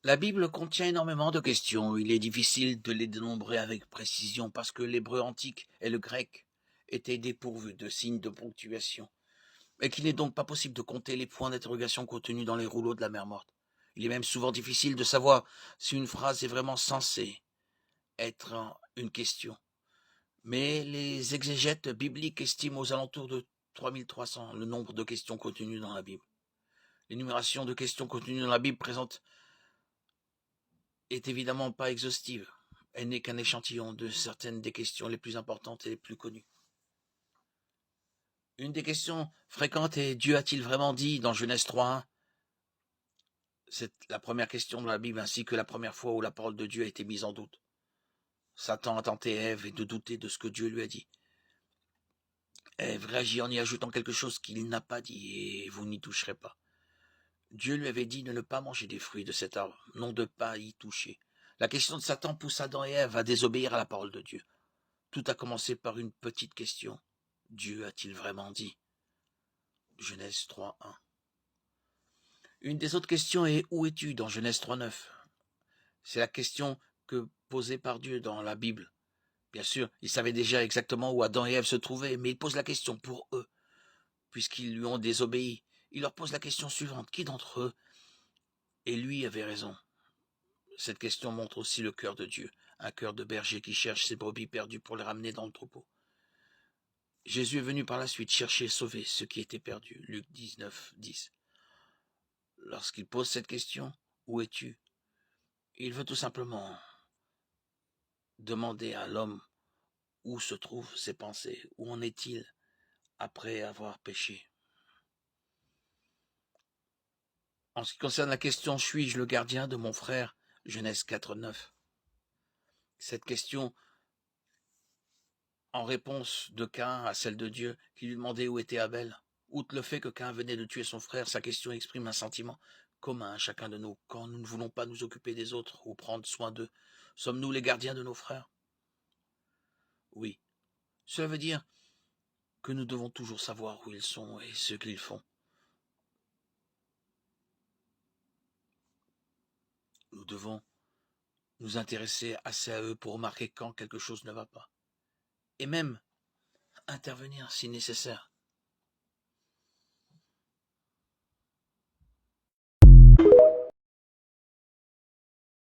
La Bible contient énormément de questions. Il est difficile de les dénombrer avec précision parce que l'hébreu antique et le grec étaient dépourvus de signes de ponctuation, et qu'il n'est donc pas possible de compter les points d'interrogation contenus dans les rouleaux de la mer morte. Il est même souvent difficile de savoir si une phrase est vraiment censée être une question. Mais les exégètes bibliques estiment aux alentours de 3300 le nombre de questions contenues dans la Bible. L'énumération de questions contenues dans la Bible présente est évidemment pas exhaustive. Elle n'est qu'un échantillon de certaines des questions les plus importantes et les plus connues. Une des questions fréquentes est: Dieu a-t-il vraiment dit dans Genèse 3:1? C'est la première question de la Bible ainsi que la première fois où la parole de Dieu a été mise en doute. Satan a tenté Ève et de douter de ce que Dieu lui a dit. Ève réagit en y ajoutant quelque chose qu'il n'a pas dit: et vous n'y toucherez pas. Dieu lui avait dit de ne pas manger des fruits de cet arbre, non de pas y toucher. La question de Satan pousse Adam et Ève à désobéir à la parole de Dieu. Tout a commencé par une petite question. Dieu a-t-il vraiment dit? Genèse 3:1. Une des autres questions est: où es-tu dans Genèse 3:9? C'est la question que posée par Dieu dans la Bible. Bien sûr, il savait déjà exactement où Adam et Ève se trouvaient, mais il pose la question pour eux, puisqu'ils lui ont désobéi. Il leur pose la question suivante: qui d'entre eux? Et lui avait raison. Cette question montre aussi le cœur de Dieu, un cœur de berger qui cherche ses brebis perdues pour les ramener dans le troupeau. Jésus est venu par la suite chercher et sauver ceux qui étaient perdus. Luc 19:10. Lorsqu'il pose cette question, où es-tu? Il veut tout simplement demander à l'homme où se trouvent ses pensées, où en est-il après avoir péché. En ce qui concerne la question: suis-je le gardien de mon frère? Genèse 4:9. Cette question, en réponse de Caïn à celle de Dieu, qui lui demandait où était Abel. Outre le fait que Caïn venait de tuer son frère, sa question exprime un sentiment commun à chacun de nous. Quand nous ne voulons pas nous occuper des autres ou prendre soin d'eux, sommes-nous les gardiens de nos frères? Oui. Cela veut dire que nous devons toujours savoir où ils sont et ce qu'ils font. Nous devons nous intéresser assez à eux pour remarquer quand quelque chose ne va pas. Et même intervenir si nécessaire.